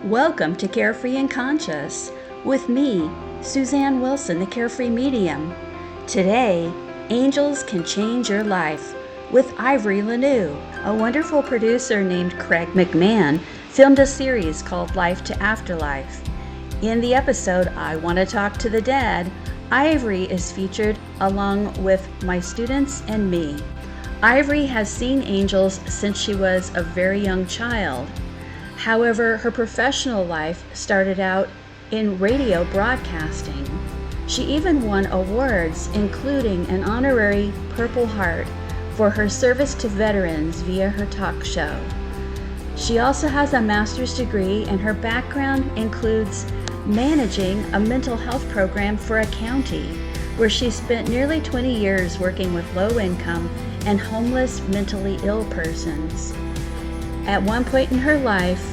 Welcome to Carefree and Conscious with me, Susanne Wilson, the Carefree Medium. Today, angels can change your life with Ivory LaNoue. A wonderful producer named Craig McMahon filmed a series called Life to Afterlife. In the episode, I Want to Talk to the Dead, Ivory is featured along with my students and me. Ivory has seen angels since she was a very young child. However, her professional life started out in radio broadcasting. She even won awards, including an honorary Purple Heart for her service to veterans via her talk show. She also has a master's degree, and her background includes managing a mental health program for a county, where she spent nearly 20 years working with low-income and homeless mentally ill persons. At one point in her life,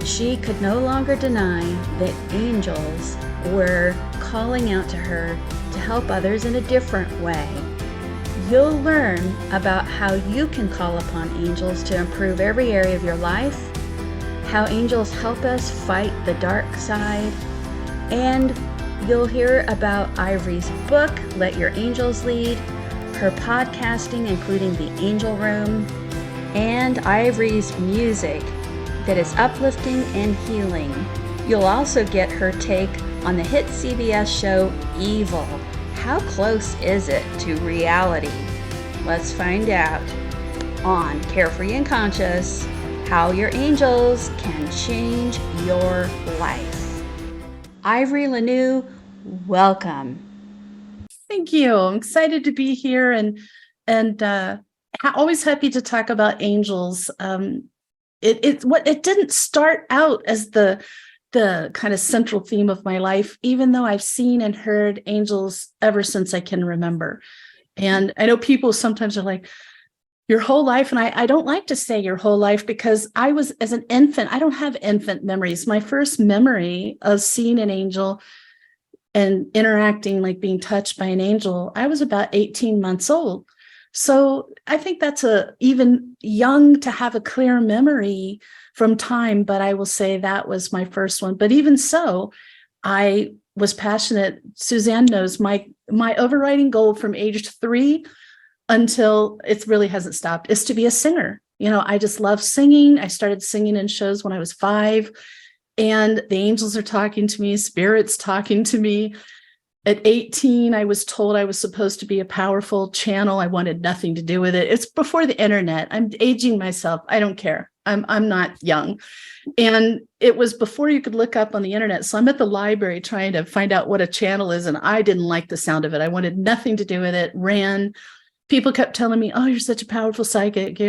she could no longer deny that angels were calling out to her to help others in a different way. You'll learn about how you can call upon angels to improve every area of your life, how angels help us fight the dark side, and you'll hear about Ivory's book, Let Your Angels Lead, her podcasting, including The Angel Room, and Ivory's music that is uplifting and healing. You'll also get her take on the hit CBS show Evil. How close is it to reality? Let's find out on Carefree and Conscious, how your angels can change your life. Ivory LaNoue, welcome. Thank you. I'm excited to be here and always happy to talk about angels. It didn't start out as the kind of central theme of my life, even though I've seen and heard angels ever since I can remember. And I know people sometimes are like, your whole life, and I don't like to say your whole life, because I was, as an infant, I don't have infant memories. My first memory of seeing an angel and interacting, like being touched by an angel, I was about 18 months old. So I think that's even young to have a clear memory from time, but I will say that was my first one. But even so, I was passionate. Susanne knows my overriding goal from age 3 until it really hasn't stopped is to be a singer. You know, I just love singing. I started singing in shows when I was 5, and the angels are talking to me, spirits talking to me. At 18, I was told I was supposed to be a powerful channel. I wanted nothing to do with it. It's before the internet. I'm aging myself. I don't care. I'm not young. And it was before you could look up on the internet. So I'm at the library trying to find out what a channel is. And I didn't like the sound of it. I wanted nothing to do with it. Ran. People kept telling me, oh, you're such a powerful psychic.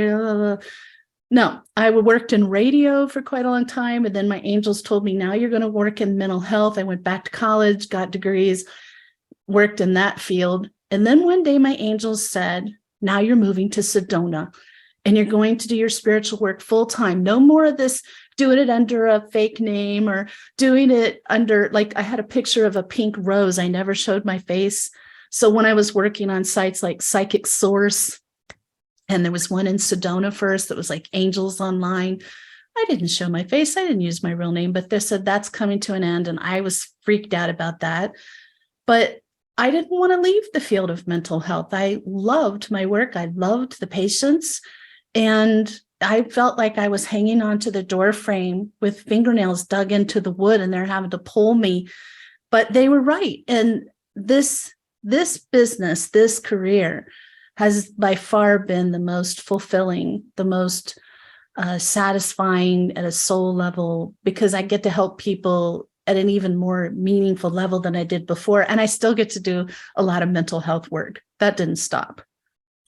No, I worked in radio for quite a long time. And then my angels told me, now you're going to work in mental health. I went back to college, got degrees, worked in that field. And then one day my angels said, now you're moving to Sedona and you're going to do your spiritual work full time. No more of this doing it under a fake name or doing it under, like I had a picture of a pink rose. I never showed my face. So when I was working on sites like Psychic Source, and there was one in Sedona first that was like Angels Online, I didn't show my face. I didn't use my real name, but they said that's coming to an end. And I was freaked out about that. But I didn't want to leave the field of mental health. I loved my work. I loved the patients. And I felt like I was hanging onto the door frame with fingernails dug into the wood, and they're having to pull me. But they were right. And this business, this career has by far been the most fulfilling, the most satisfying at a soul level, because I get to help people at an even more meaningful level than I did before. And I still get to do a lot of mental health work. That didn't stop.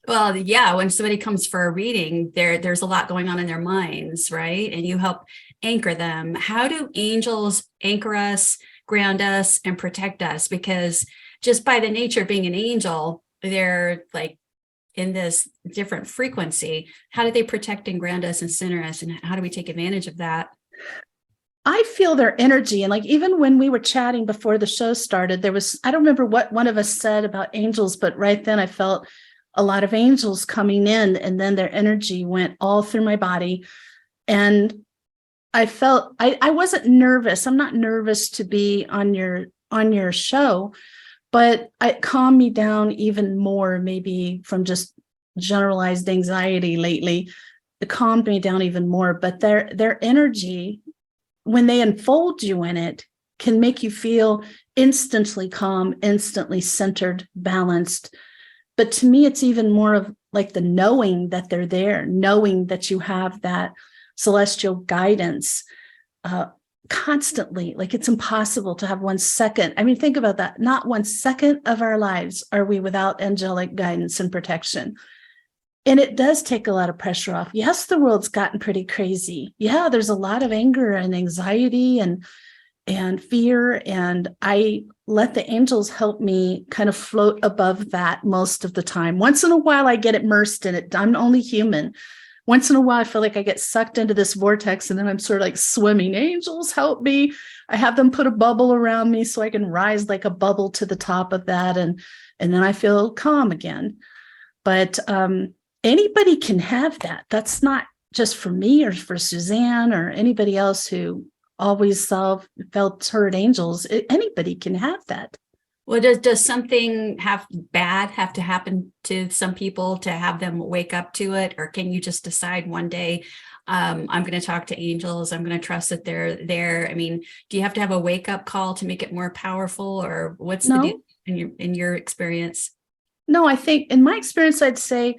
Well, yeah, when somebody comes for a reading, there's a lot going on in their minds, right? And you help anchor them. How do angels anchor us, ground us, and protect us? Because just by the nature of being an angel, they're like in this different frequency. How do they protect and ground us and center us? And how do we take advantage of that? I feel their energy. And like, even when we were chatting before the show started, I don't remember what one of us said about angels, but right then I felt a lot of angels coming in, and then their energy went all through my body. And I wasn't nervous. I'm not nervous to be on your show, but it calmed me down even more, maybe from just generalized anxiety lately. It calmed me down even more. But their energy, when they enfold you in it, can make you feel instantly calm, instantly centered, balanced. But to me, it's even more of like the knowing that they're there, knowing that you have that celestial guidance constantly. Like it's impossible to have 1 second. I mean, think about that. Not 1 second of our lives are we without angelic guidance and protection. And it does take a lot of pressure off. Yes, the world's gotten pretty crazy. Yeah, there's a lot of anger and anxiety and fear. And I let the angels help me kind of float above that most of the time. Once in a while, I get immersed in it. I'm only human. Once in a while, I feel like I get sucked into this vortex and then I'm sort of like swimming. Angels, help me. I have them put a bubble around me so I can rise like a bubble to the top of that. And then I feel calm again. But anybody can have that. That's not just for me or for Susanne or anybody else who always felt heard angels. Anybody can have that. Well, does something bad have to happen to some people to have them wake up to it? Or can you just decide one day, I'm going to talk to angels, I'm going to trust that they're there? I mean, do you have to have a wake up call to make it more powerful, or what's the deal in your experience? No, I think in my experience, I'd say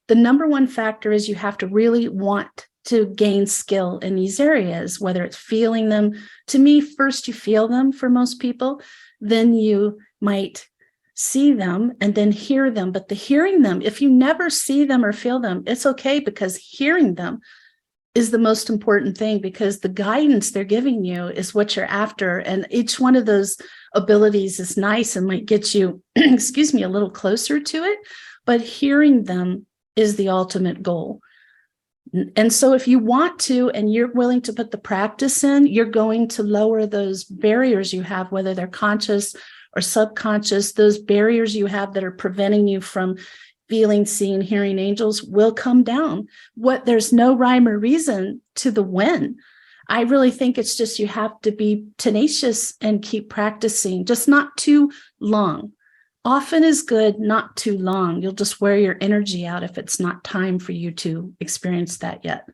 the number one factor is you have to really want to gain skill in these areas, whether it's feeling them. To me, first you feel them for most people, then you might see them and then hear them. But the hearing them, if you never see them or feel them, it's okay, because hearing them is the most important thing, because the guidance they're giving you is what you're after. And each one of those abilities is nice and might get you, excuse me, a little closer to it. But hearing them is the ultimate goal. And so if you want to, and you're willing to put the practice in, you're going to lower those barriers you have, whether they're conscious or subconscious. Those barriers you have that are preventing you from feeling, seeing, hearing angels will come down. There's no rhyme or reason to the when. I really think it's just you have to be tenacious and keep practicing, just not too long. Often is good, not too long. You'll just wear your energy out if it's not time for you to experience that yet.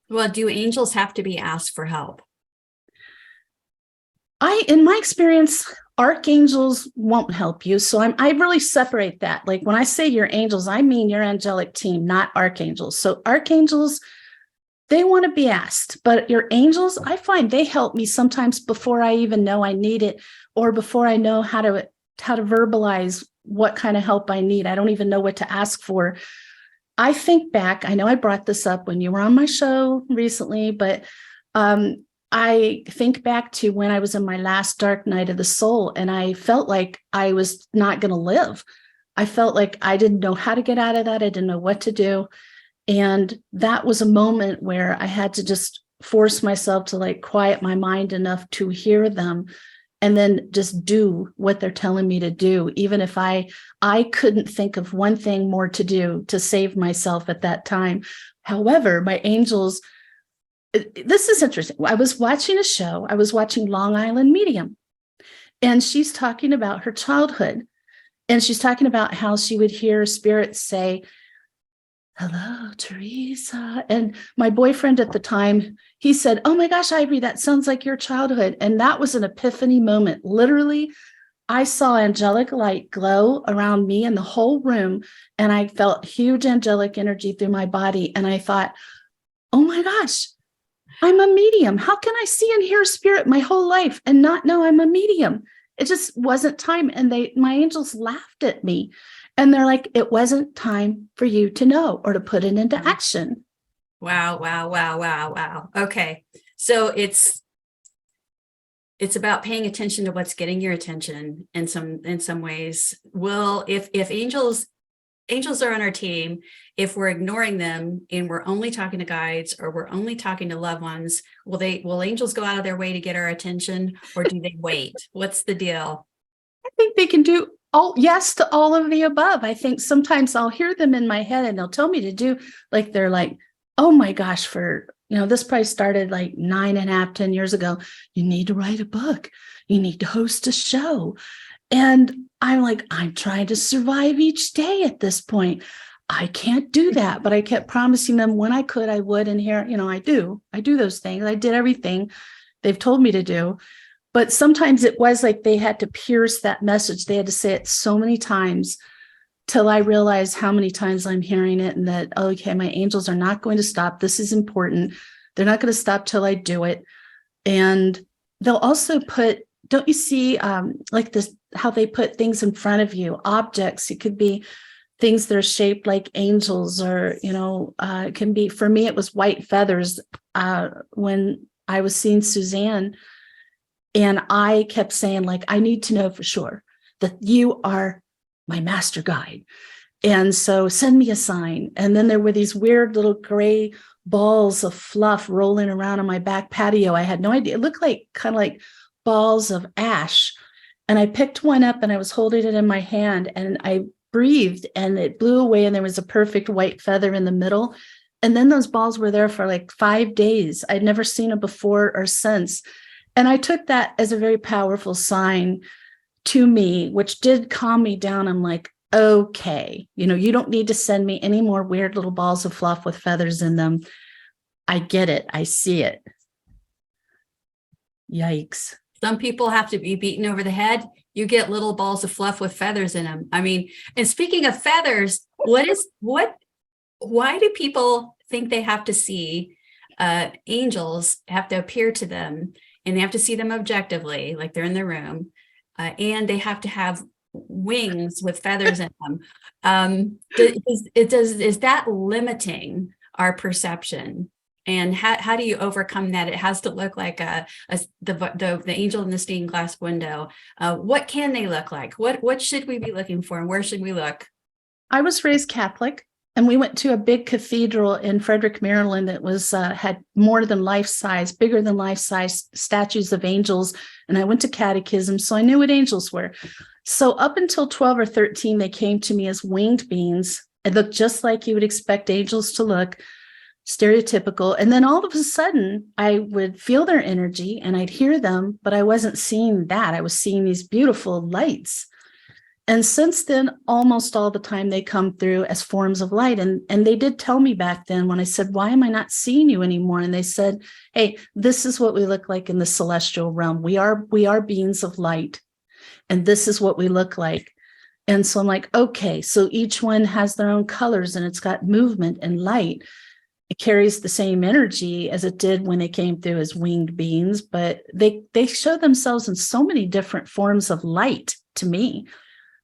Well, do angels have to be asked for help? In my experience, archangels won't help you. So I really separate that. Like when I say your angels, I mean your angelic team, not archangels. So archangels, they want to be asked, but your angels, I find they help me sometimes before I even know I need it, or before I know how to verbalize what kind of help I need. I don't even know what to ask for. I think back, I know I brought this up when you were on my show recently, but I think back to when I was in my last dark night of the soul, and I felt like I was not going to live. I felt like I didn't know how to get out of that. I didn't know what to do. And that was a moment where I had to just force myself to like quiet my mind enough to hear them and then just do what they're telling me to do, even if I couldn't think of one thing more to do to save myself at that time. However, my angels, this is interesting. I was watching a show. I was watching Long Island Medium, and she's talking about her childhood. And she's talking about how she would hear spirits say, "Hello, Teresa." And my boyfriend at the time, he said, "Oh my gosh, Ivory, that sounds like your childhood." And that was an epiphany moment. Literally, I saw angelic light glow around me and the whole room. And I felt huge angelic energy through my body. And I thought, oh my gosh, I'm a medium. How can I see and hear spirit my whole life and not know I'm a medium? It just wasn't time. And my angels laughed at me. And they're like, it wasn't time for you to know or to put it into action. Wow, wow, wow, wow, wow. Okay. So it's about paying attention to what's getting your attention in some ways. Well, if angels are on our team, if we're ignoring them and we're only talking to guides or we're only talking to loved ones, will angels go out of their way to get our attention, or do they wait? What's the deal? I think they can do yes to all of the above. I think sometimes I'll hear them in my head and they'll tell me to do, like, they're like, oh my gosh, for this probably started like 9.5, 10 years ago. You need to write a book. You need to host a show. And I'm like, I'm trying to survive each day at this point. I can't do that. But I kept promising them when I could, I would. And here, I do those things. I did everything they've told me to do. But sometimes it was like they had to pierce that message. They had to say it so many times till I realized how many times I'm hearing it, and that, okay, my angels are not going to stop. This is important. They're not going to stop till I do it. And they'll also put, don't you see like this, how they put things in front of you, objects. It could be things that are shaped like angels, or, it can be, for me, it was white feathers when I was seeing Susanne. And I kept saying, like, I need to know for sure that you are my master guide. And so send me a sign. And then there were these weird little gray balls of fluff rolling around on my back patio. I had no idea. It looked like kind of like balls of ash. And I picked one up and I was holding it in my hand, and I breathed and it blew away, and there was a perfect white feather in the middle. And then those balls were there for like 5 days. I'd never seen them before or since. And I took that as a very powerful sign to me, which did calm me down. I'm like, okay, you don't need to send me any more weird little balls of fluff with feathers in them. I get it. I see it. Yikes. Some people have to be beaten over the head. You get little balls of fluff with feathers in them. I mean, and speaking of feathers, why do people think they have to see angels, have to appear to them, and they have to see them objectively, like they're in the room, and they have to have wings with feathers in them? Is that limiting our perception? And how do you overcome that? It has to look like the angel in the stained glass window. What can they look like? What should we be looking for, and where should we look? I was raised Catholic, and we went to a big cathedral in Frederick, Maryland that was had more than life-size, bigger than life-size statues of angels. And I went to catechism, so I knew what angels were. So up until 12 or 13, they came to me as winged beings. It looked just like you would expect angels to look, stereotypical. And then all of a sudden, I would feel their energy and I'd hear them, but I wasn't seeing that. I was seeing these beautiful lights. And since then, almost all the time they come through as forms of light. And they did tell me back then when I said, why am I not seeing you anymore? And they said, hey, this is what we look like in the celestial realm. We are beings of light. And this is what we look like. And so I'm like, okay, so each one has their own colors, and it's got movement and light. It carries the same energy as it did when they came through as winged beings, but they show themselves in so many different forms of light to me.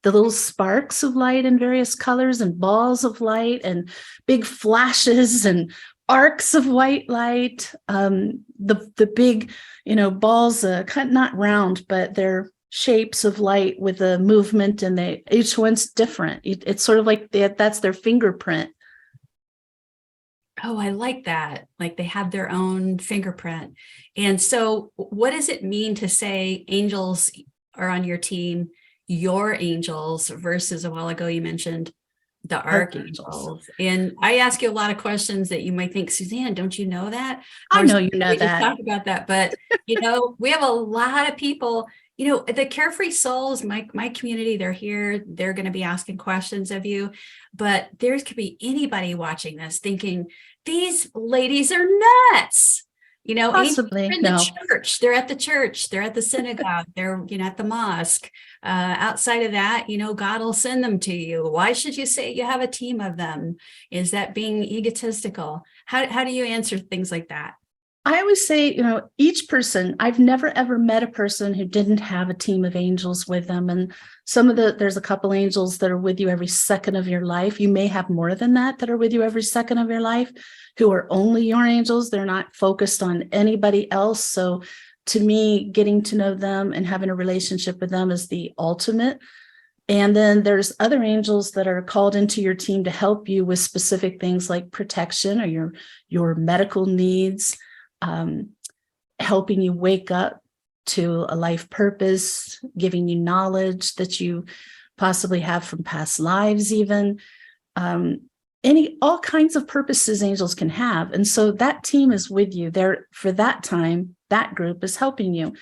The little sparks of light in various colors, and balls of light, and big flashes and arcs of white light. The big, balls, kind of not round, but they're shapes of light with a movement, and each one's different. It's sort of like that's their fingerprint. Oh, I like that. Like they have their own fingerprint. And so what does it mean to say angels are on your team, your angels, versus a while ago you mentioned the archangels? And I ask you a lot of questions that you might think, Susanne, don't you know that? I know you know we that. just talked about that, but we have a lot of people. The Carefree Souls, my community, they're here. They're going to be asking questions of you. But there could be anybody watching this thinking, these ladies are nuts. Possibly. They're in the church. They're at the church. They're at the synagogue. They're, at the mosque. Outside of that, God will send them to you. Why should you say you have a team of them? Is that being egotistical? How do you answer things like that? I always say, each person, I've never ever met a person who didn't have a team of angels with them. And there's a couple angels that are with you every second of your life. You may have more than that are with you every second of your life, who are only your angels. They're not focused on anybody else. So to me, getting to know them and having a relationship with them is the ultimate. And then there's other angels that are called into your team to help you with specific things like protection or your medical needs. Helping you wake up to a life purpose, giving you knowledge that you possibly have from past lives even. all kinds of purposes angels can have. And so that team is with you there for that time. That group is helping you.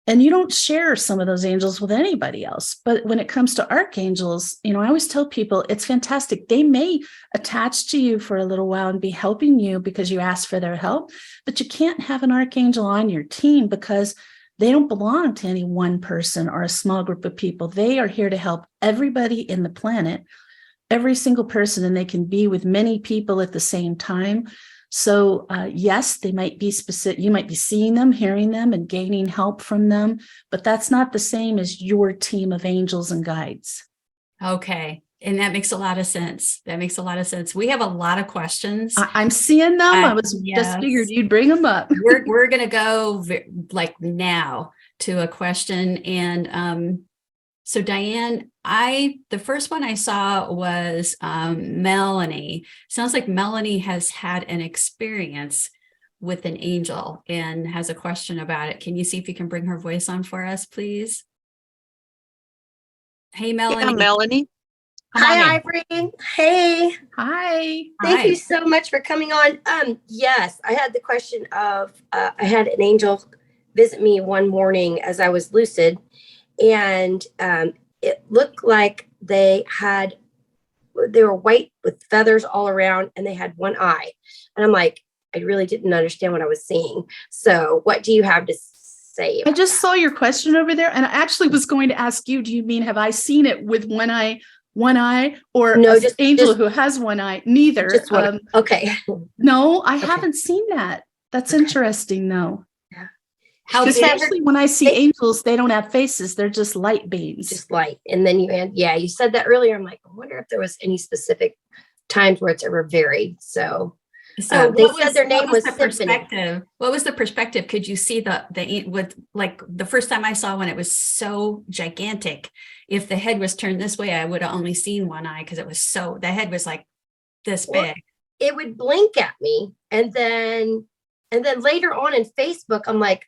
And you don't share some of those angels with anybody else. But when it comes to archangels, I always tell people it's fantastic. They may attach to you for a little while and be helping you because you asked for their help, but you can't have an archangel on your team because they don't belong to any one person or a small group of people. They are here to help everybody in the planet, every single person, and they can be with many people at the same time. So yes, they might be specific. You might be seeing them, hearing them, and gaining help from them, but that's not the same as your team of angels and guides. Okay. And that makes a lot of sense. We have a lot of questions. I'm seeing them. I was just figured you'd bring them up. we're going to go like now to a question. And so Diane, the first one I saw was Melanie. Sounds like Melanie has had an experience with an angel and has a question about it. Can you see if you can bring her voice on for us, please? Hey, Melanie. Yeah, Melanie. Hi, Ivory. Hey. Hi. Thank you so much for coming on. Yes, I had the question of, I had an angel visit me one morning as I was lucid, and it looked like they were white with feathers all around, and they had one eye. And I'm like, I really didn't understand what I was seeing. So what do you have to say? I just saw your question over there, and I actually was going to ask you, do you mean, have I seen it with one eye, or no, just angel who has one eye? Neither. Just one. Okay. No, I haven't seen that. That's interesting, though. Yeah. Especially when I see angels, they don't have faces. They're just light beams. Just light. And then you said that earlier. I'm like, I wonder if there was any specific times where it's ever varied. So they said their name was perspective. What was the perspective? Could you see with like the first time I saw one, it was so gigantic. If the head was turned this way, I would have only seen one eye because the head was like this big. It would blink at me. And then later on in Facebook, I'm like,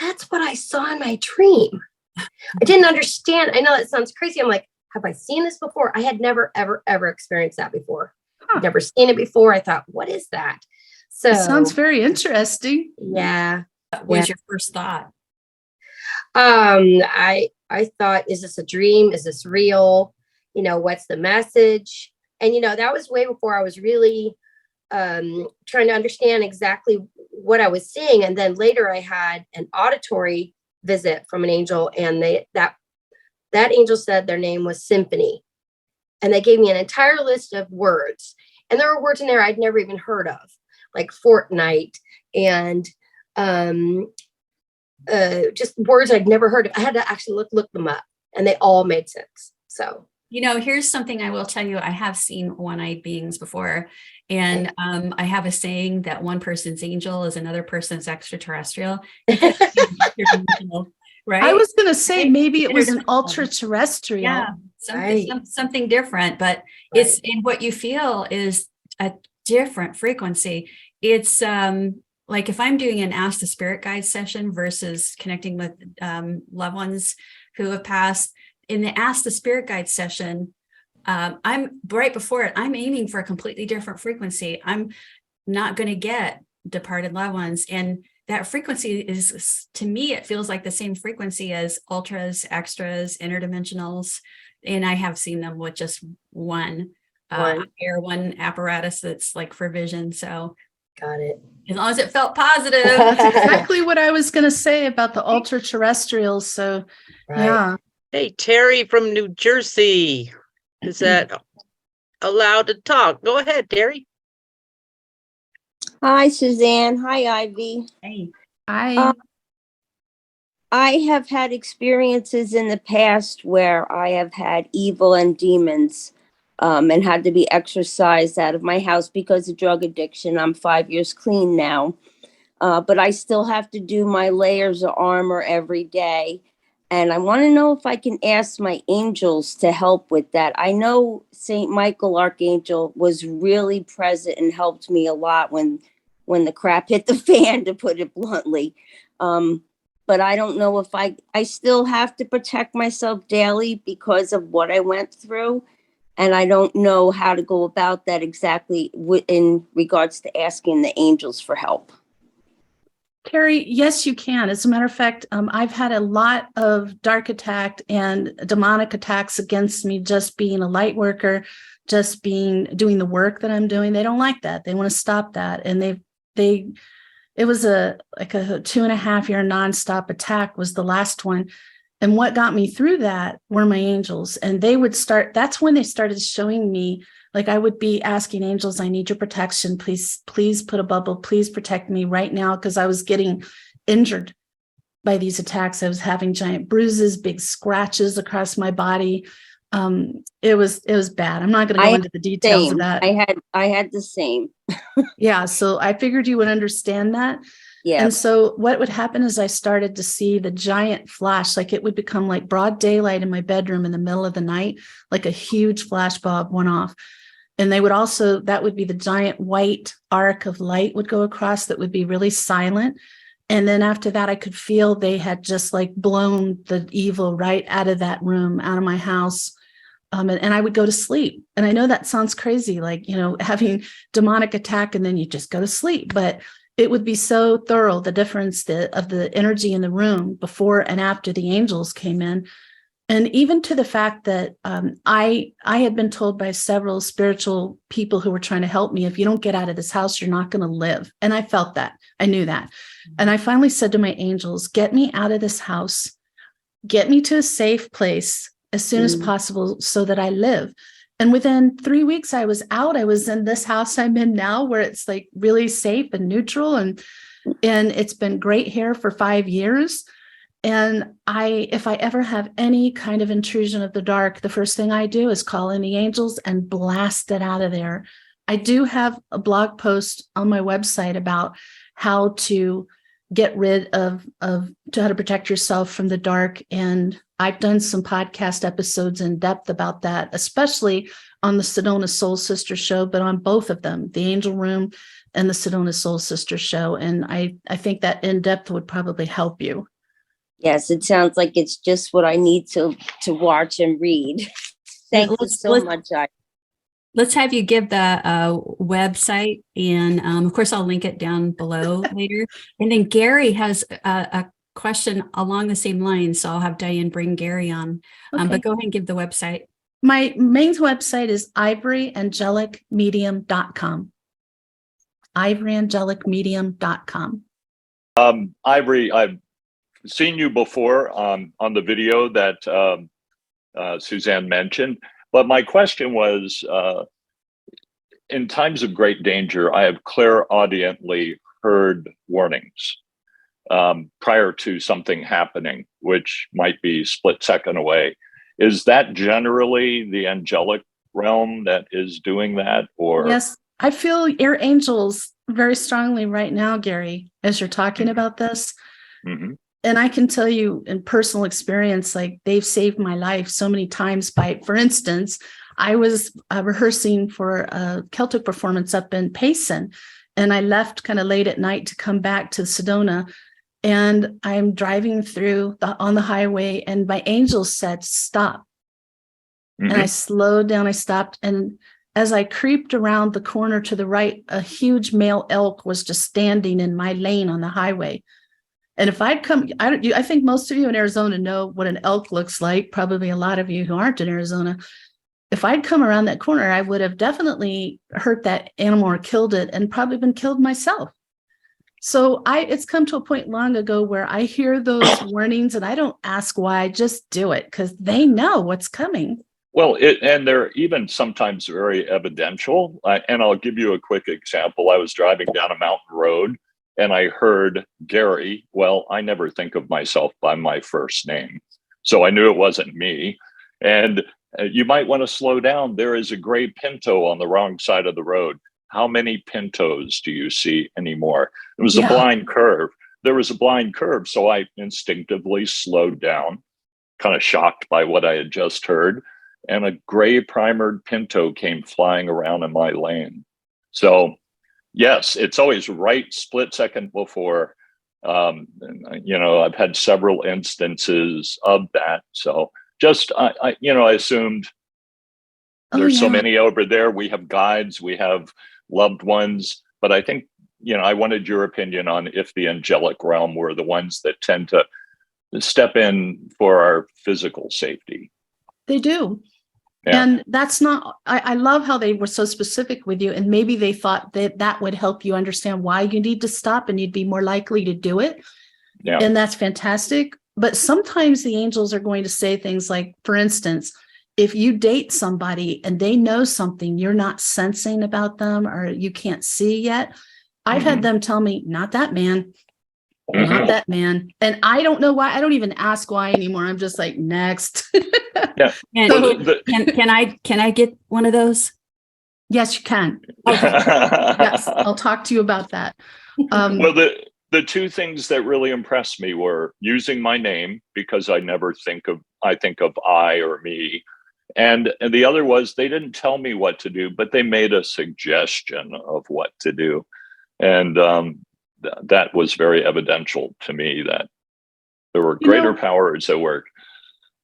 that's what I saw in my dream. I didn't understand. I know that sounds crazy. I'm like, have I seen this before? I had never, ever, ever experienced that before. I've never seen it before. I thought, what is that? So it sounds very interesting. Yeah. What was your first thought? I thought, is this a dream? Is this real? What's the message? And, that was way before I was really trying to understand exactly what I was seeing. And then later I had an auditory visit from an angel, and that angel said their name was Symphony. And they gave me an entire list of words. And there were words in there I'd never even heard of, like fortnight and just words I'd never heard of. I had to actually look them up, and they all made sense. So, here's something I will tell you. I have seen one-eyed beings before. And I have a saying that one person's angel is another person's extraterrestrial. Right? I was going to say maybe it was an ultra-terrestrial. Yeah, something different, but it's in what you feel is a different frequency. It's like if I'm doing an Ask the Spirit Guide session versus connecting with loved ones who have passed. In the Ask the Spirit Guide session, I'm right before it, I'm aiming for a completely different frequency. I'm not going to get departed loved ones. And that frequency is, to me, it feels like the same frequency as ultras, extras, interdimensionals. And I have seen them with just one apparatus that's like for vision. So got it. As long as it felt positive. That's exactly what I was going to say about the ultra terrestrials. So, yeah. Hey, Terry from New Jersey. Is that allowed to talk? Go ahead, Terry. Hi, Suzanne. Hi, Ivy. Hey. Hi. I have had experiences in the past where I have had evil and demons and had to be exorcised out of my house because of drug addiction. I'm 5 years clean now, but I still have to do my layers of armor every day. And I want to know if I can ask my angels to help with that. I know St. Michael Archangel was really present and helped me a lot when the crap hit the fan, to put it bluntly. But I don't know if I still have to protect myself daily because of what I went through. And I don't know how to go about that exactly in regards to asking the angels for help. Carrie, yes, you can. As a matter of fact, I've had a lot of dark attack and demonic attacks against me just being a light worker, just doing the work that I'm doing. They don't like that. They want to stop that. And it was a 2.5 year nonstop attack was the last one. And what got me through that were my angels. And that's when they started showing me, like I would be asking angels, I need your protection. Please put a bubble. Please protect me right now. Because I was getting injured by these attacks. I was having giant bruises, big scratches across my body. It was bad. I'm not going to go into the details of that. I had the same. Yeah. So I figured you would understand that. Yeah. And so what would happen is I started to see the giant flash, like it would become like broad daylight in my bedroom in the middle of the night, like a huge flash bulb went off. And that would be the giant white arc of light would go across that would be really silent. And then after that, I could feel they had just like blown the evil right out of that room, out of my house. And I would go to sleep. And I know that sounds crazy, like, having demonic attack and then you just go to sleep. But it would be so thorough, the difference of the energy in the room before and after the angels came in. And even to the fact that I had been told by several spiritual people who were trying to help me, if you don't get out of this house, you're not going to live. And I felt that. I knew that. And I finally said to my angels, get me out of this house, get me to a safe place as soon as possible so that I live. And within 3 weeks, I was out. I was in this house I'm in now, where it's like really safe and neutral. And it's been great here for 5 years. And if I ever have any kind of intrusion of the dark, the first thing I do is call in the angels and blast it out of there. I do have a blog post on my website about how to get rid of how to protect yourself from the dark. And I've done some podcast episodes in depth about that, especially on the Sedona Soul Sister show, but on both of them, the Angel Room and the Sedona Soul Sister show. And I think that in depth would probably help you. Yes, it sounds like it's just what I need to watch and read. Thank you so much. Let's have you give the website, and of course I'll link it down below later. And then Gary has a question along the same lines, so I'll have Diane bring Gary on. Okay. But go ahead and give the website. My main website is ivoryangelic.medium.com. ivoryangelic.medium.com. Ivory, I've seen you before on the video that Susanne mentioned, but my question was, in times of great danger, I have clairaudiently heard warnings prior to something happening, which might be split second away. Is that generally the angelic realm that is doing that? Or Yes, I feel your angels very strongly right now, Gary, as you're talking about this. Mm-hmm. And I can tell you in personal experience, like they've saved my life so many times for instance, I was rehearsing for a Celtic performance up in Payson, and I left kind of late at night to come back to Sedona. And I'm driving through on the highway, and my angels said, stop. Mm-hmm. And I slowed down, I stopped. And as I creeped around the corner to the right, a huge male elk was just standing in my lane on the highway. And if I'd come, I think most of you in Arizona know what an elk looks like, probably a lot of you who aren't in Arizona. If I'd come around that corner, I would have definitely hurt that animal or killed it, and probably been killed myself. So it's come to a point long ago where I hear those warnings and I don't ask why, I just do it because they know what's coming. Well, and they're even sometimes very evidential. And I'll give you a quick example. I was driving down a mountain road and I heard Gary. Well, I never think of myself by my first name, so I knew it wasn't me. And you might want to slow down. There is a gray Pinto on the wrong side of the road. How many Pintos do you see anymore? It was a blind curve. There was a blind curve. So I instinctively slowed down, kind of shocked by what I had just heard. And a gray primered Pinto came flying around in my lane. So yes, it's always right split second before. I've had several instances of that. So just, I assumed Oh, There's so yeah. many over there. We have guides, we have loved ones, but I think, I wanted your opinion on if the angelic realm were the ones that tend to step in for our physical safety. They do. Yeah. And that's not, I love how they were so specific with you. And maybe they thought that that would help you understand why you need to stop and you'd be more likely to do it. Yeah. And that's fantastic. But sometimes the angels are going to say things like, for instance, if you date somebody and they know something you're not sensing about them or you can't see yet, I've had them tell me, not that man, not that man. And I don't know why. I don't even ask why anymore. I'm just like, next. Yeah. And can I get one of those? Yes, you can. Yes, I'll talk to you about that. Well, the two things that really impressed me were using my name, because I never think of I or me. And the other was they didn't tell me what to do, but they made a suggestion of what to do. And that was very evidential to me that there were greater powers at work.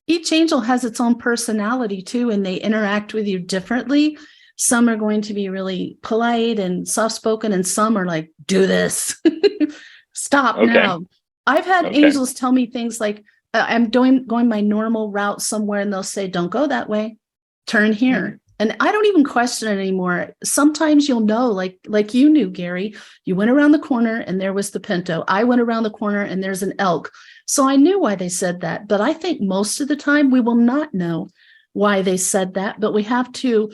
Each angel has its own personality too, and they interact with you differently. Some are going to be really polite and soft-spoken, and some are like, do this. Stop now. I've had angels tell me things like, I'm going my normal route somewhere, and they'll say, don't go that way, turn here. And I don't even question it anymore. Sometimes you'll know, like you knew, Gary, you went around the corner and there was the pinto. I went around the corner and there's an elk. So I knew why they said that. But I think most of the time we will not know why they said that. But we have to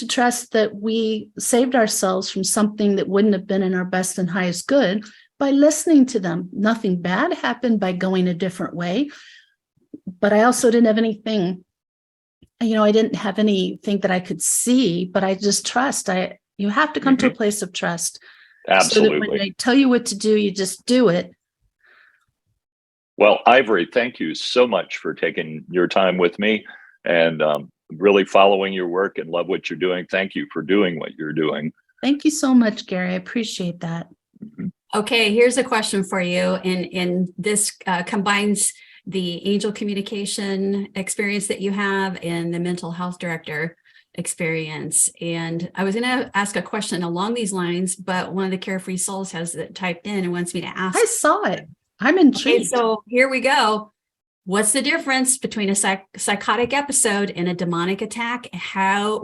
trust that we saved ourselves from something that wouldn't have been in our best and highest good by listening to them. Nothing bad happened by going a different way. But I also didn't have anything. I didn't have anything that I could see, but I just trust. You have to come to a place of trust. Absolutely. So that when they tell you what to do, you just do it. Well, Ivory, thank you so much for taking your time with me and really following your work and love what you're doing. Thank you for doing what you're doing. Thank you so much, Gary. I appreciate that. Okay, here's a question for you. And this combines the angel communication experience that you have and the mental health director experience. And I was going to ask a question along these lines, but one of the Carefree Souls has it typed in and wants me to ask. I saw it. I'm intrigued. Okay, so here we go. What's the difference between a psychotic episode and a demonic attack? How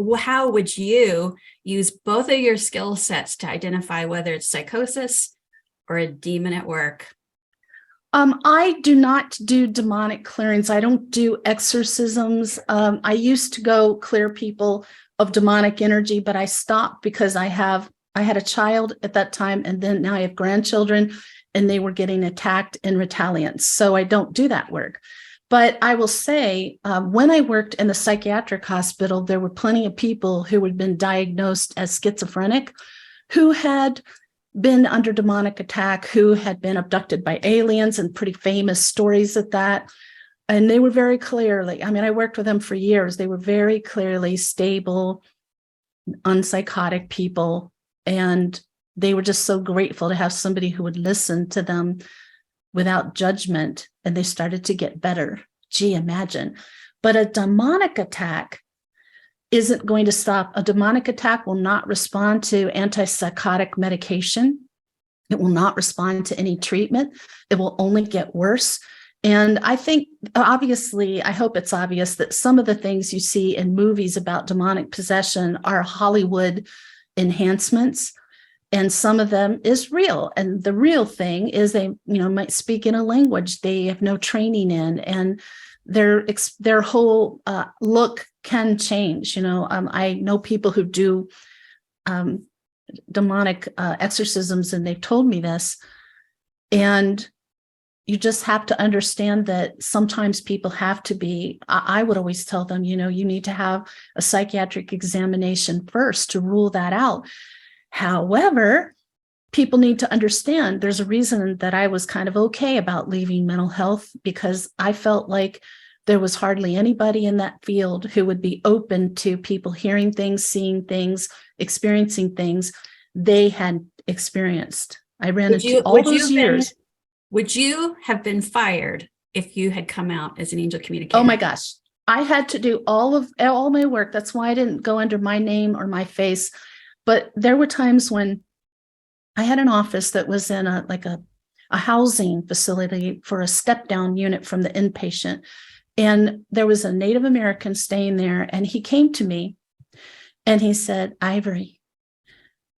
would you use both of your skill sets to identify whether it's psychosis or a demon at work? I do not do demonic clearings. I don't do exorcisms. I used to go clear people of demonic energy, but I stopped because I had a child at that time, and then now I have grandchildren, and they were getting attacked in retaliance. So I don't do that work. But I will say, when I worked in the psychiatric hospital, there were plenty of people who had been diagnosed as schizophrenic, who had been under demonic attack, who had been abducted by aliens, and pretty famous stories at that. And they were very clearly, I worked with them for years. They were very clearly stable, unpsychotic people. And they were just so grateful to have somebody who would listen to them without judgment. And they started to get better. Gee, imagine. But a demonic attack isn't going to stop. A demonic attack will not respond to antipsychotic medication. It will not respond to any treatment. It will only get worse. And I think, obviously, I hope it's obvious that some of the things you see in movies about demonic possession are Hollywood enhancements, and some of them is real. And the real thing is they, might speak in a language they have no training in, and their whole look can change. I know people who do demonic exorcisms, and they've told me this. And you just have to understand that sometimes people have to be, I would always tell them, you need to have a psychiatric examination first to rule that out. However, people need to understand there's a reason that I was kind of okay about leaving mental health, because I felt like there was hardly anybody in that field who would be open to people hearing things, seeing things, experiencing things they had experienced. I ran into all those years. Would you have been fired if you had come out as an angel communicator? Oh my gosh. I had to do all my work. That's why I didn't go under my name or my face. But there were times when I had an office that was in a housing facility for a step down unit from the inpatient. And there was a Native American staying there. And he came to me and he said, Ivory,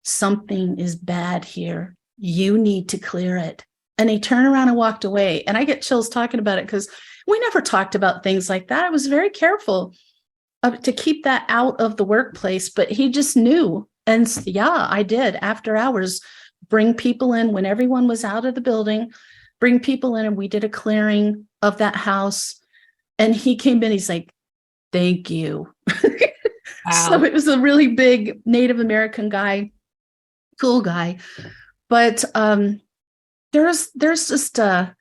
something is bad here. You need to clear it. And he turned around and walked away. And I get chills talking about it because we never talked about things like that. I was very careful to keep that out of the workplace, but he just knew. And yeah, I did after hours bring people in when everyone was out of the building, bring people in, and we did a clearing of that house. And he came in, he's like, thank you. Wow. So it was a really big Native American guy, cool guy. But there's just the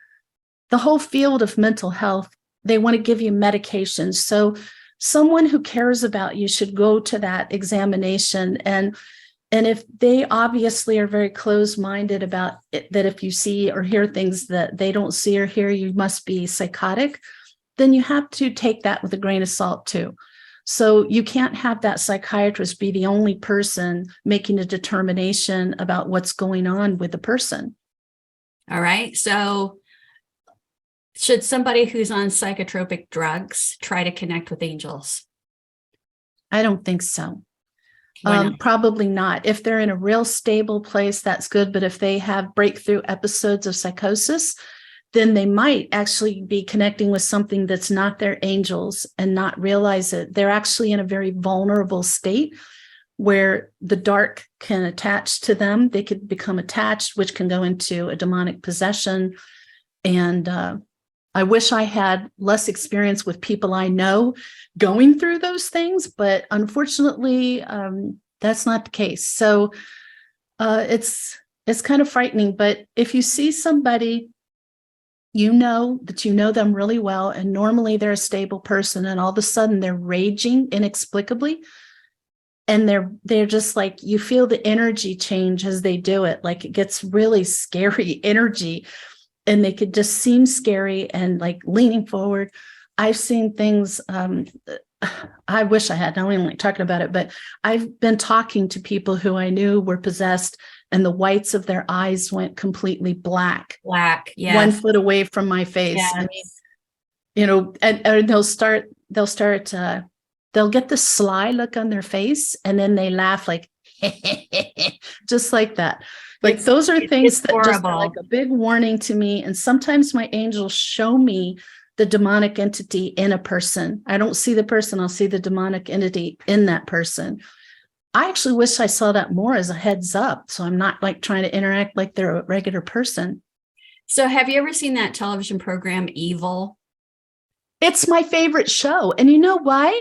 whole field of mental health. They want to give you medications. So someone who cares about you should go to that examination. And if they obviously are very closed-minded about it, that if you see or hear things that they don't see or hear, you must be psychotic, then you have to take that with a grain of salt too. So you can't have that psychiatrist be the only person making a determination about what's going on with the person. All right. So should somebody who's on psychotropic drugs try to connect with angels? I don't think so. Why not? Probably not. If they're in a real stable place, that's good. But if they have breakthrough episodes of psychosis, then they might actually be connecting with something that's not their angels and not realize it. They're actually in a very vulnerable state where the dark can attach to them. They could become attached, which can go into a demonic possession. And I wish I had less experience with people I know going through those things, but unfortunately, that's not the case. So it's kind of frightening. But if you see somebody, you know them really well, and normally they're a stable person, and all of a sudden they're raging inexplicably, and they're just like, you feel the energy change as they do it, like it gets really scary energy. And they could just seem scary and like leaning forward. I've seen things, I wish I had, not only like talking about it, but I've been talking to people who I knew were possessed and the whites of their eyes went completely black. Black, yes. 1 foot away from my face. Yes. I mean, you know, and they'll get the sly look on their face and then they laugh like, just like that. Like those are things that just are like a big warning to me. And sometimes my angels show me the demonic entity in a person. I don't see the person, I'll see the demonic entity in that person. I actually wish I saw that more as a heads up. So I'm not like trying to interact like they're a regular person. So have you ever seen that television program, Evil? It's my favorite show. And you know why?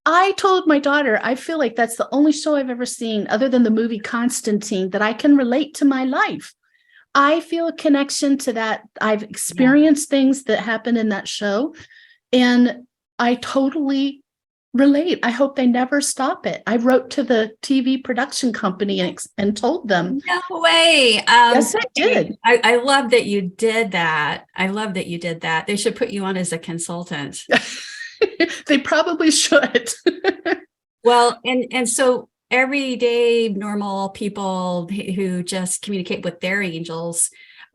I told my daughter, I feel like that's the only show I've ever seen other than the movie Constantine that I can relate to my life. I feel a connection to that. I've experienced things that happen in that show, and I totally relate. I hope they never stop it. I wrote to the TV production company and told them. No way. Yes, I did. I love that you did that. I love that you did that. They should put you on as a consultant. They probably should. Well, and so everyday normal people who just communicate with their angels,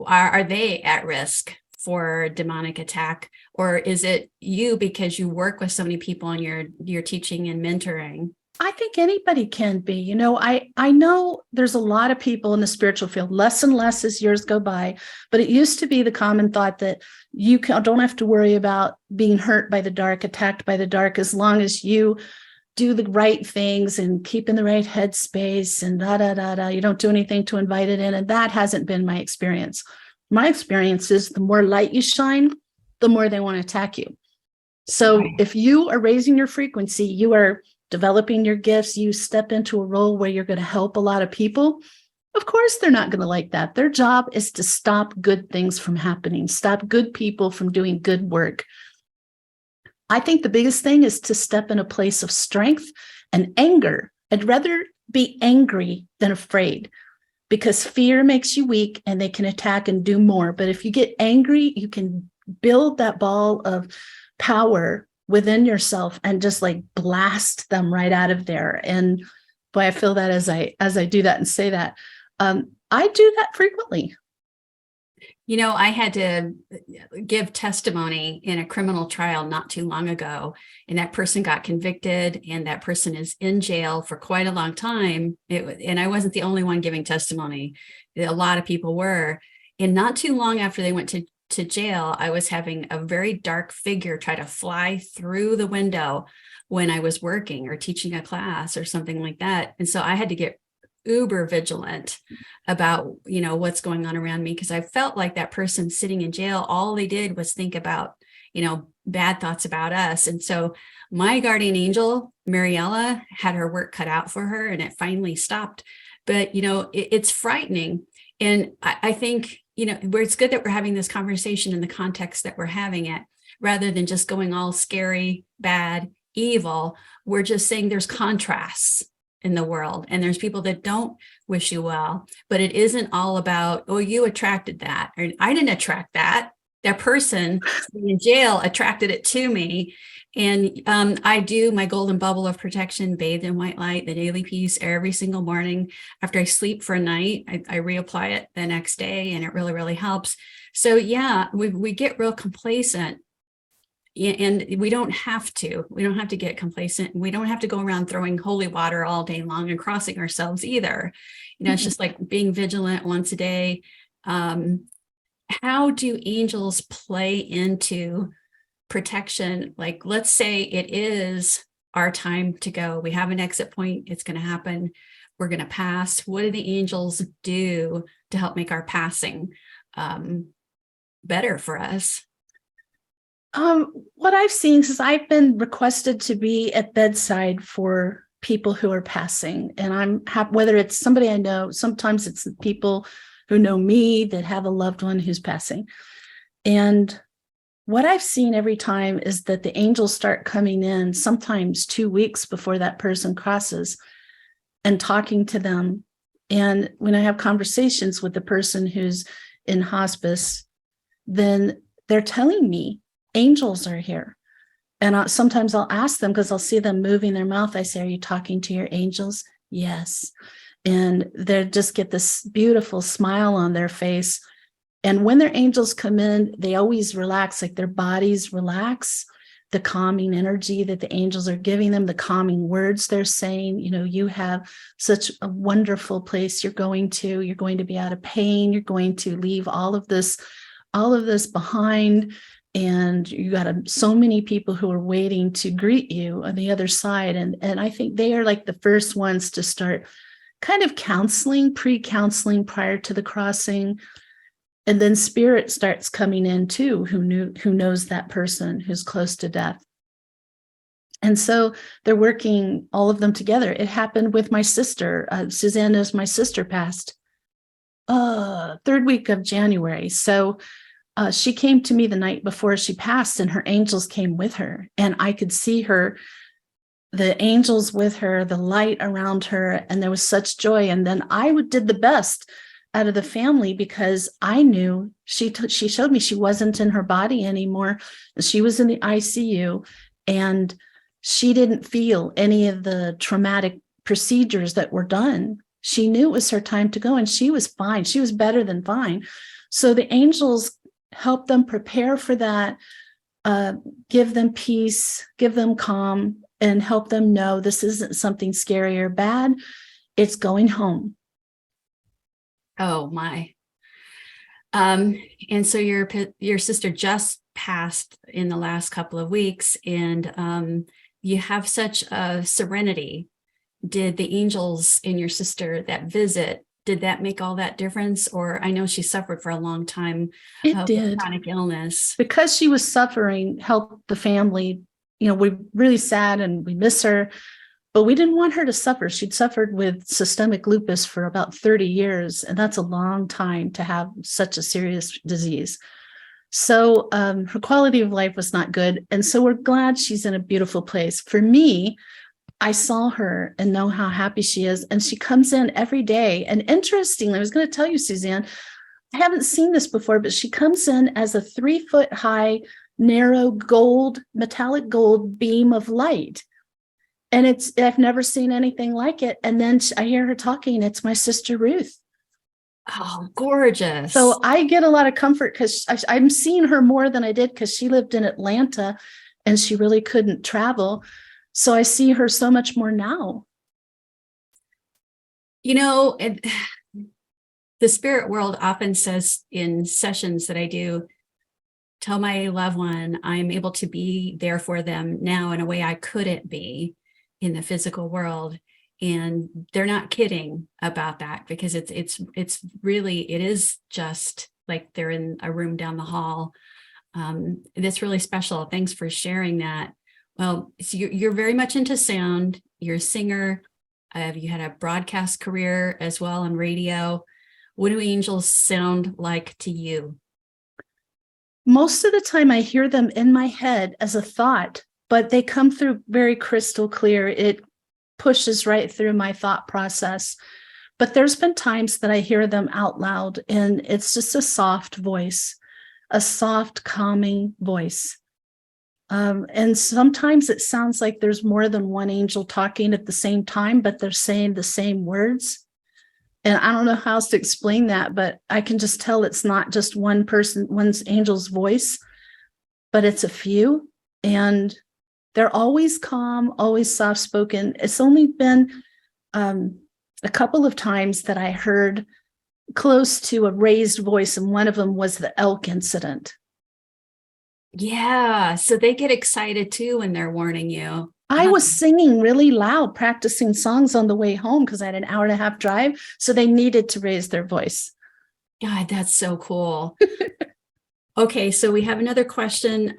are they at risk for demonic attack? Or is it you because you work with so many people and you're teaching and mentoring? I think anybody can be. You know, I know there's a lot of people in the spiritual field, less and less as years go by, but it used to be the common thought that you don't have to worry about being hurt by the dark, attacked by the dark, as long as you do the right things and keep in the right headspace and you don't do anything to invite it in. And that hasn't been my experience. My experience is the more light you shine, the more they want to attack you. So if you are raising your frequency, you are developing your gifts, you step into a role where you're going to help a lot of people, of course they're not going to like that. Their job is to stop good things from happening, stop good people from doing good work. I think the biggest thing is to step in a place of strength and anger. I'd rather be angry than afraid, because fear makes you weak and they can attack and do more. But if you get angry, you can build that ball of power within yourself and just like blast them right out of there. And boy, I feel that as I do that and say that. I do that frequently. You know, I had to give testimony in a criminal trial not too long ago, and that person got convicted, and that person is in jail for quite a long time. And I wasn't the only one giving testimony. A lot of people were. And not too long after they went to jail, I was having a very dark figure try to fly through the window when I was working or teaching a class or something like that. And so I had to get uber vigilant about, you know, what's going on around me, because I felt like that person sitting in jail, all they did was think about, you know, bad thoughts about us. And so my guardian angel, Mariella, had her work cut out for her, and it finally stopped. But, you know, it's frightening. And I think, you know, where it's good that we're having this conversation in the context that we're having it, rather than just going all scary, bad, evil. We're just saying there's contrasts in the world, and there's people that don't wish you well, but it isn't all about, oh, you attracted that, or I didn't attract that. That person in jail attracted it to me. And I do my golden bubble of protection, bathed in white light, the daily peace, every single morning. After I sleep for a night, I reapply it the next day, and it really, really helps. So yeah, we get real complacent. And we don't have to get complacent. We don't have to go around throwing holy water all day long and crossing ourselves either. You know, it's just like being vigilant once a day. How do angels play into protection? Like, let's say it is our time to go. We have an exit point. It's going to happen. We're going to pass. What do the angels do to help make our passing better for us? What I've seen is I've been requested to be at bedside for people who are passing, and I'm happy, whether it's somebody I know, sometimes it's the people who know me that have a loved one who's passing. And what I've seen every time is that the angels start coming in sometimes 2 weeks before that person crosses and talking to them. And when I have conversations with the person who's in hospice, then they're telling me, angels are here. And sometimes I'll ask them, because I'll see them moving their mouth. I say, are you talking to your angels? Yes. And they just get this beautiful smile on their face. And when their angels come in, they always relax, like their bodies relax. The calming energy that the angels are giving them, the calming words they're saying, you know, you have such a wonderful place you're going to be out of pain. You're going to leave all of this behind. And you got so many people who are waiting to greet you on the other side. And I think they are like the first ones to start kind of counseling, pre-counseling prior to the crossing. And then spirit starts coming in too, who knows that person who's close to death. And so they're working, all of them together. It happened with my sister. Susanne knows my sister passed third week of January. So she came to me the night before she passed, and her angels came with her, and I could see her, the angels with her, the light around her, and there was such joy. And then I did the best out of the family, because I knew she showed me she wasn't in her body anymore. She was in the ICU, and she didn't feel any of the traumatic procedures that were done. She knew it was her time to go, and she was fine. She was better than fine. So the angels help them prepare for that, give them peace, give them calm, and help them know this isn't something scary or bad. It's going home. Oh my. And so your sister just passed in the last couple of weeks, and you have such a serenity. Did the angels in your sister that visit, did that make all that difference? Or I know she suffered for a long time. It did. With chronic illness. Because she was suffering, helped the family. You know, we're really sad and we miss her, but we didn't want her to suffer. She'd suffered with systemic lupus for about 30 years, and that's a long time to have such a serious disease. So her quality of life was not good. And so we're glad she's in a beautiful place. For me, I saw her and know how happy she is. And she comes in every day. And interestingly, I was going to tell you, Suzanne, I haven't seen this before, but she comes in as a 3-foot high narrow metallic gold beam of light. And I've never seen anything like it. And then I hear her talking. It's my sister Ruth. Oh, gorgeous. So I get a lot of comfort because I'm seeing her more than I did because she lived in Atlanta and she really couldn't travel. So I see her so much more now. You know, the spirit world often says in sessions that I do, tell my loved one I'm able to be there for them now in a way I couldn't be in the physical world. And they're not kidding about that, because it's really, it is just like they're in a room down the hall. That's really special. Thanks for sharing that. Well, so you're very much into sound. You're a singer. You had a broadcast career as well on radio. What do angels sound like to you? Most of the time I hear them in my head as a thought, but they come through very crystal clear. It pushes right through my thought process. But there's been times that I hear them out loud and it's just a soft voice, a soft, calming voice. And sometimes it sounds like there's more than one angel talking at the same time, but they're saying the same words. And I don't know how else to explain that, but I can just tell it's not just one angel's voice, but it's a few. And they're always calm, always soft-spoken. It's only been a couple of times that I heard close to a raised voice, and one of them was the elk incident. Yeah, so they get excited too when they're warning you. I was singing really loud, practicing songs on the way home because I had an 1.5-hour drive, so they needed to raise their voice. God, that's so cool. Okay, so we have another question.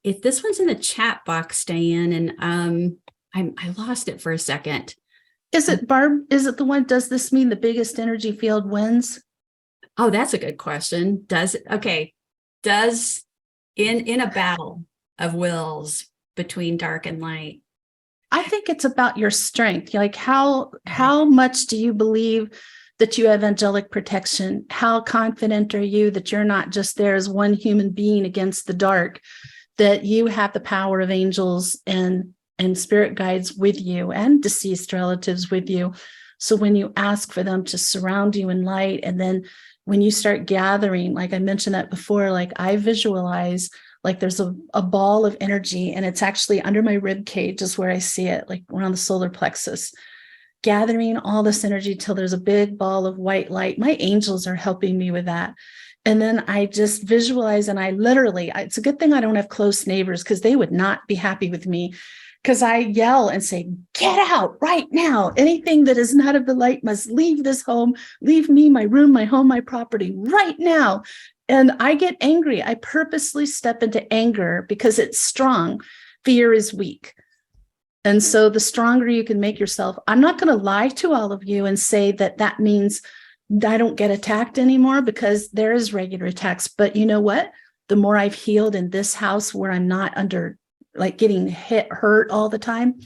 If this one's in the chat box, Diane, and I lost it for a second. Is it Barb? Is it the one? Does this mean the biggest energy field wins? Oh, that's a good question. Does in a battle of wills between dark and light? I think it's about your strength. Like how much do you believe that you have angelic protection? How confident are you that you're not just there as one human being against the dark, that you have the power of angels and spirit guides with you and deceased relatives with you? So when you ask for them to surround you in light, and then when you start gathering, like I mentioned that before, like I visualize like there's a ball of energy and it's actually under my rib cage is where I see it, like around the solar plexus, gathering all this energy till there's a big ball of white light. My angels are helping me with that. And then I just visualize, and I literally, it's a good thing I don't have close neighbors because they would not be happy with me, because I yell and say, get out right now. Anything that is not of the light must leave this home, leave me, my room, my home, my property right now. And I get angry. I purposely step into anger because it's strong. Fear is weak. And so the stronger you can make yourself, I'm not going to lie to all of you and say that means I don't get attacked anymore, because there is regular attacks. But you know what? The more I've healed in this house where I'm not under like getting hurt all the time,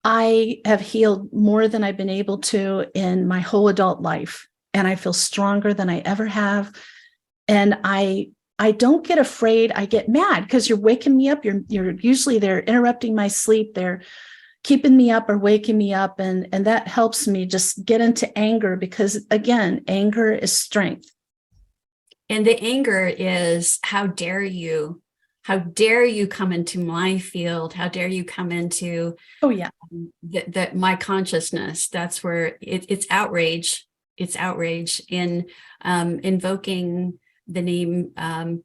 I have healed more than I've been able to in my whole adult life. And I feel stronger than I ever have. And I don't get afraid. I get mad because you're waking me up. You're usually they're interrupting my sleep. They're keeping me up or waking me up. And that helps me just get into anger, because again, anger is strength. And the anger is, how dare you? How dare you come into my field? How dare you come into my consciousness? That's where it's outrage. It's outrage in invoking the name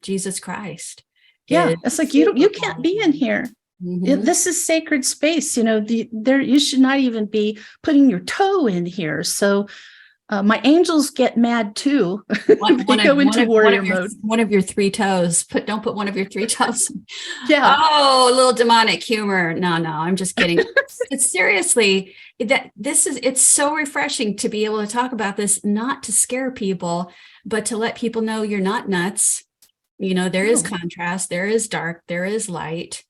Jesus Christ. Yeah, it's like you can't be in here. Mm-hmm. This is sacred space. You know, you should not even be putting your toe in here. So my angels get mad too. They go into warrior mode. One of your three toes. Don't put one of your three toes. Yeah. Oh, a little demonic humor. No, I'm just kidding. It's seriously it's so refreshing to be able to talk about this, not to scare people, but to let people know you're not nuts. You know, there is contrast, there is dark, there is light.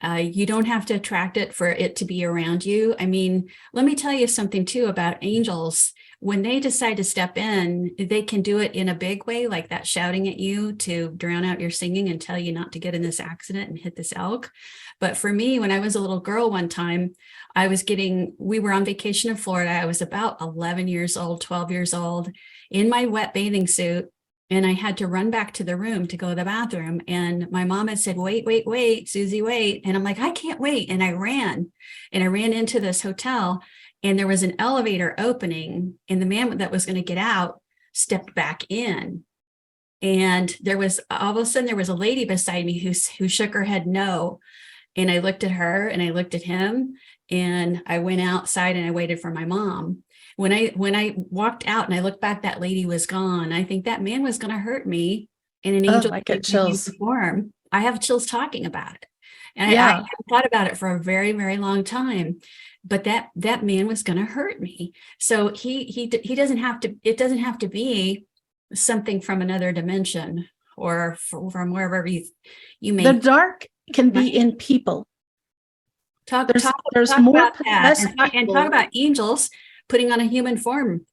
You don't have to attract it for it to be around you. I mean, let me tell you something too about angels. when they decide to step in, they can do it in a big way, like that shouting at you to drown out your singing and tell you not to get in this accident and hit this elk. But for me, when I was a little girl one time, we were on vacation in Florida. I was about 11 years old, 12 years old, in my wet bathing suit. And I had to run back to the room to go to the bathroom. And my mom had said, wait, Susie, wait. And I'm like, I can't wait. And I ran into this hotel, and there was an elevator opening, and the man that was going to get out stepped back in. And there was, all of a sudden, there was a lady beside me who shook her head no. And I looked at her and I looked at him, and I went outside and I waited for my mom. When I walked out and I looked back, that lady was gone. I think that man was going to hurt me in an angel I get chills. form. I have chills talking about it. And I Yeah. haven't thought about it for a very, very long time. But that man was going to hurt me. So he doesn't have to, it doesn't have to be something from another dimension or from wherever you may. The dark can be in people. Talk There's more about that, possessed and people. talk about angels putting on a human form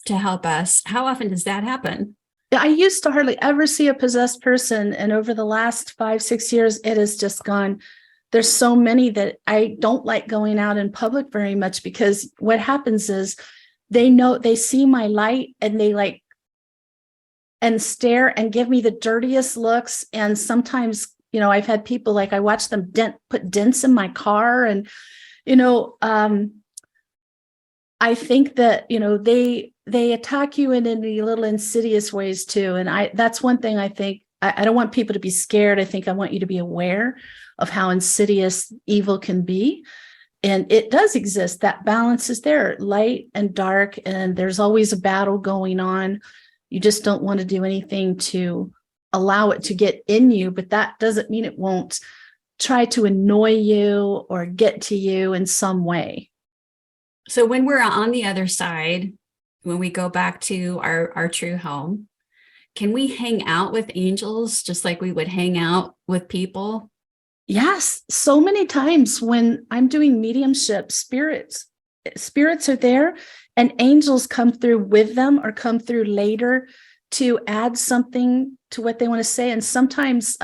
to help us. How often does that happen? I used to hardly ever see a possessed person. And over the last 5-6 years, it has just gone. There's so many that I don't like going out in public very much, because what happens is they see my light, and they like and stare and give me the dirtiest looks. And sometimes, I've had people, like, I watch them put dents in my car. And, I think that, they attack you in the little insidious ways too. And that's one thing I think. I don't want people to be scared. I think I want you to be aware of how insidious evil can be. And it does exist. That balance is there, light and dark, and there's always a battle going on. You just don't want to do anything to allow it to get in you, but that doesn't mean it won't try to annoy you or get to you in some way. So when we're on the other side, when we go back to our true home, can we hang out with angels just like we would hang out with people? Yes, so many times when I'm doing mediumship, spirits are there, and angels come through with them or come through later to add something to what they want to say. And sometimes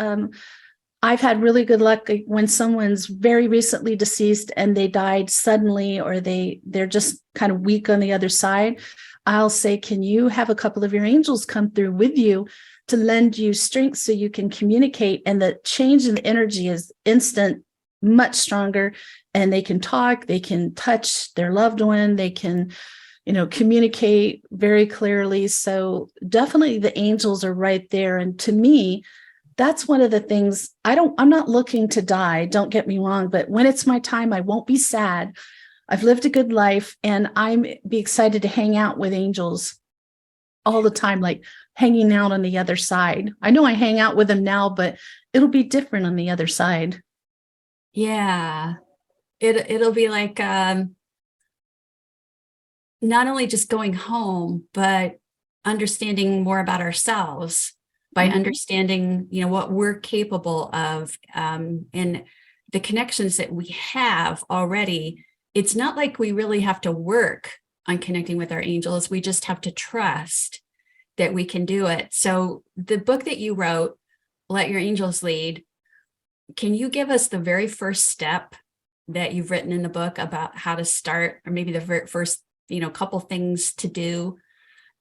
I've had really good luck when someone's very recently deceased and they died suddenly, or they're just kind of weak on the other side. I'll say, can you have a couple of your angels come through with you to lend you strength so you can communicate? And the change in the energy is instant, much stronger, and they can talk, they can touch their loved one, they can, communicate very clearly. So definitely the angels are right there. And to me, that's one of the things. I'm not looking to die, don't get me wrong, but when it's my time, I won't be sad. I've lived a good life, and I'm be excited to hang out with angels all the time, like hanging out on the other side. I know I hang out with them now, but it'll be different on the other side. Yeah, it'll be like not only just going home, but understanding more about ourselves by understanding, what we're capable of, and the connections that we have already. It's not like we really have to work on connecting with our angels. We just have to trust that we can do it. So the book that you wrote, Let Your Angels Lead, can you give us the very first step that you've written in the book about how to start, or maybe the very first, couple things to do?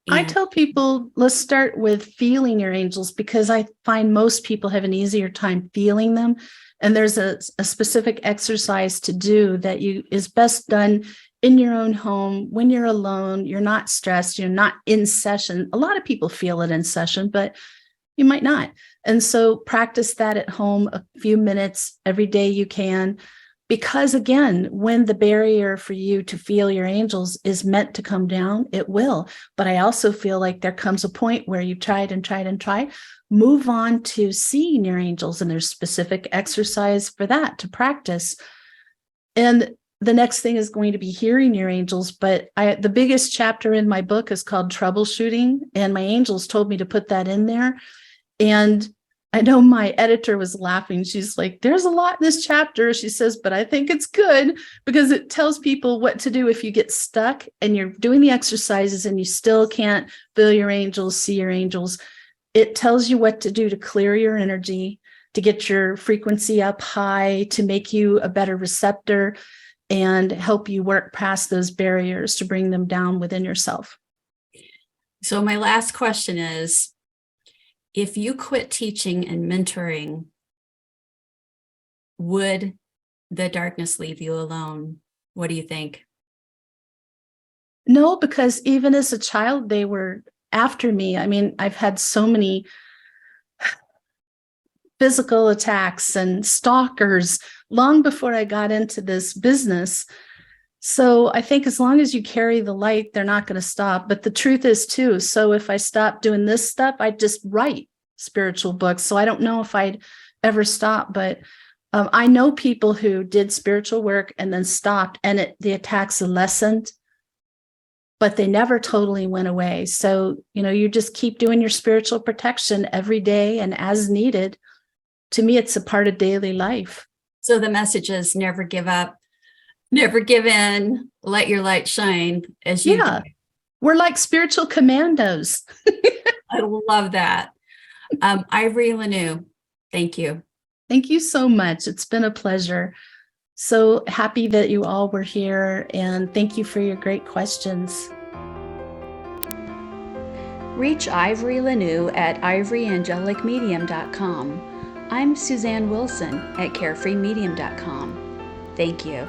I tell people, let's start with feeling your angels, because I find most people have an easier time feeling them. And there's a specific exercise to do that is best done in your own home when you're alone. You're not stressed. You're not in session. A lot of people feel it in session, but you might not. And so practice that at home a few minutes every day you can. Because again, when the barrier for you to feel your angels is meant to come down, it will. But I also feel like there comes a point where you tried and tried and tried. Move on to seeing your angels, and there's specific exercise for that to practice. And the next thing is going to be hearing your angels. But the biggest chapter in my book is called Troubleshooting, and my angels told me to put that in there. And I know my editor was laughing. She's like, there's a lot in this chapter. She says, but I think it's good because it tells people what to do if you get stuck and you're doing the exercises and you still can't feel your angels, see your angels. It tells you what to do to clear your energy, to get your frequency up high, to make you a better receptor and help you work past those barriers to bring them down within yourself. So my last question is, if you quit teaching and mentoring, would the darkness leave you alone? What do you think? No, because even as a child, they were after me. I mean, I've had so many physical attacks and stalkers long before I got into this business. So I think as long as you carry the light, they're not going to stop. But the truth is too, so if I stopped doing this stuff, I'd just write spiritual books. So I don't know if I'd ever stop, but I know people who did spiritual work and then stopped and the attacks lessened, but they never totally went away. So, you just keep doing your spiritual protection every day and as needed. To me, it's a part of daily life. So the message is never give up. Never give in, let your light shine as you do. We're like spiritual commandos. I love that. Ivory LaNoue, thank you. Thank you so much. It's been a pleasure. So happy that you all were here, and thank you for your great questions. Reach Ivory LaNoue at ivoryangelicmedium.com. I'm Susanne Wilson at carefreemedium.com. Thank you.